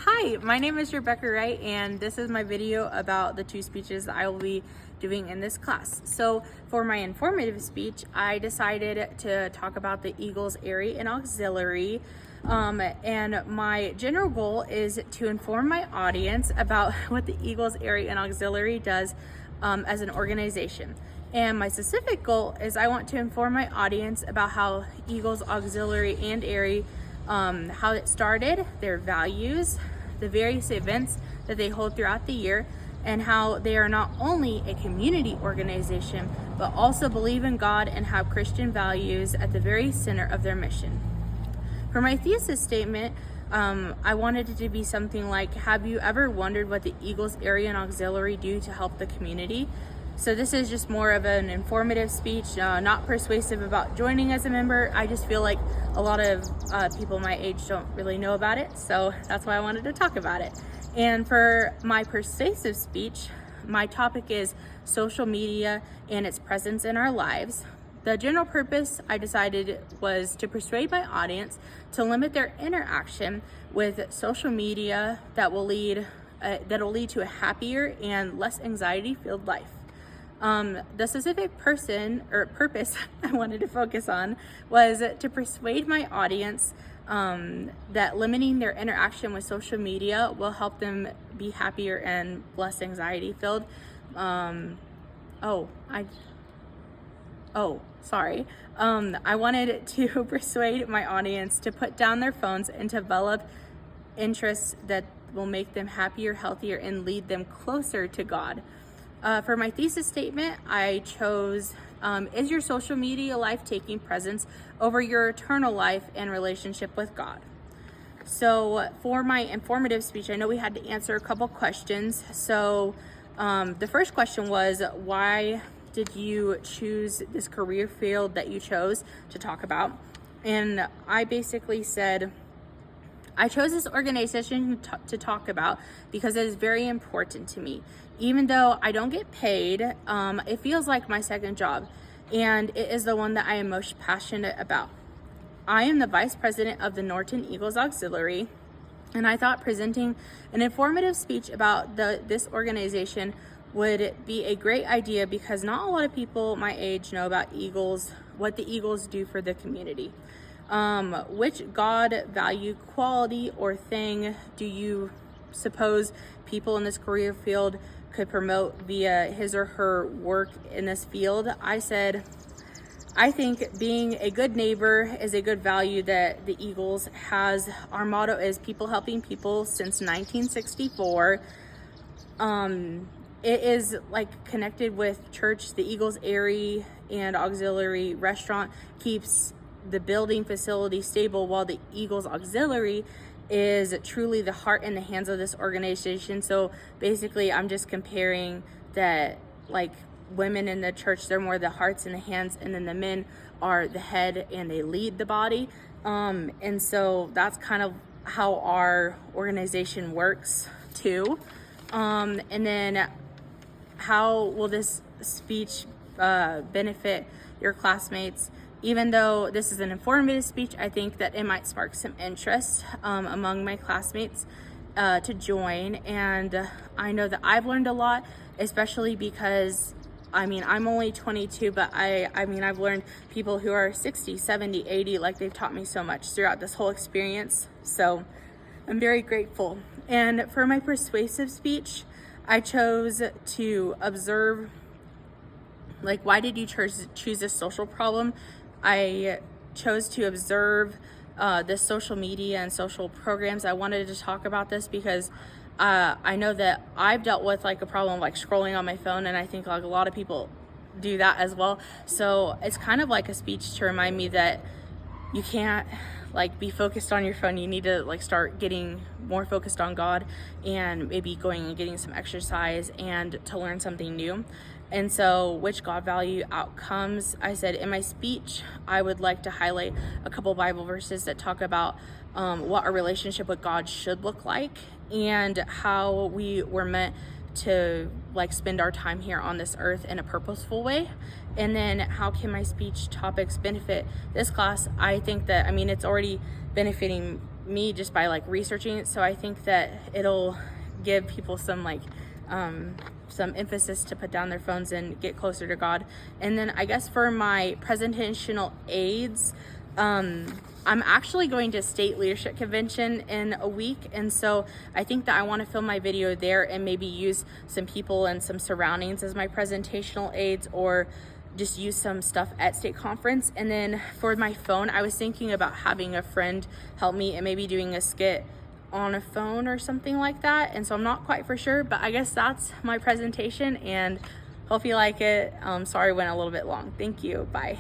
Hi, my name is Rebecca Wright, and this is my video about the two speeches that I will be doing in this class. So for my informative speech, I decided to talk about the Eagles Airy and Auxiliary. And my general goal is to inform my audience about what the Eagles Airy and Auxiliary does as an organization. And my specific goal is I want to inform my audience about how Eagles Auxiliary and Airy, how it started, their values, the various events that they hold throughout the year, and how they are not only a community organization, but also believe in God and have Christian values at the very center of their mission. For my thesis statement, I wanted it to be something like, have you ever wondered what the Eagles Airy and Auxiliary do to help the community? So this is just more of an informative speech, not persuasive about joining as a member. I just feel like a lot of people my age don't really know about it, so that's why I wanted to talk about it. And for my persuasive speech, my topic is social media and its presence in our lives. The general purpose I decided was to persuade my audience to limit their interaction with social media that'll lead to a happier and less anxiety-filled life. The specific purpose I wanted to focus on was to persuade my audience that limiting their interaction with social media will help them be happier and less anxiety filled. I wanted to persuade my audience to put down their phones and develop interests that will make them happier, healthier, and lead them closer to God. For my thesis statement, I chose, is your social media life taking precedence over your eternal life and relationship with God? So for my informative speech, I know we had to answer a couple questions. So the first question was, why did you choose this career field that you chose to talk about? And I basically said, I chose this organization to talk about because it is very important to me. Even though I don't get paid, it feels like my second job, and it is the one that I am most passionate about. I am the vice president of the Norton Eagles Auxiliary, and I thought presenting an informative speech about this organization would be a great idea because not a lot of people my age know about Eagles, what the Eagles do for the community. Which God value, quality, or thing do you suppose people in this career field could promote via his or her work in this field? I said, I think being a good neighbor is a good value that the Eagles has. Our motto is people helping people since 1964. It is like connected with church. The Eagles Airy and Auxiliary restaurant keeps the building facility stable, while the Eagles Auxiliary is truly the heart and the hands of this organization. So basically I'm just comparing that, like, women in the church, they're more the hearts and the hands, and then the men are the head and they lead the body. And so that's kind of how our organization works too. And then how will this speech benefit your classmates? Even though this is an informative speech, I think that it might spark some interest among my classmates to join. And I know that I've learned a lot, especially because, I'm only 22, but I've learned people who are 60, 70, 80, like they've taught me so much throughout this whole experience. So I'm very grateful. And for my persuasive speech, I chose to observe, like, why did you choose this social problem? I chose to observe the social media and social programs. I wanted to talk about this because I know that I've dealt with like a problem like scrolling on my phone, and I think like a lot of people do that as well. So it's kind of like a speech to remind me that you can't like be focused on your phone. You need to like start getting more focused on God, and maybe going and getting some exercise and to learn something new. And so which God value outcomes? I said in my speech, I would like to highlight a couple Bible verses that talk about what our relationship with God should look like, and how we were meant to like spend our time here on this earth in a purposeful way. And then how can my speech topics benefit this class? I think that, it's already benefiting me just by like researching it. So I think that it'll give people some like some emphasis to put down their phones and get closer to God. And then I guess for my presentational aids, I'm actually going to State Leadership Convention in a week, and so I think that I want to film my video there and maybe use some people and some surroundings as my presentational aids, or just use some stuff at state conference. And then for my phone, I was thinking about having a friend help me and maybe doing a skit on a phone or something like that. And so I'm not quite for sure, but I guess that's my presentation, and hope you like it. Sorry it went a little bit long. Thank you. Bye.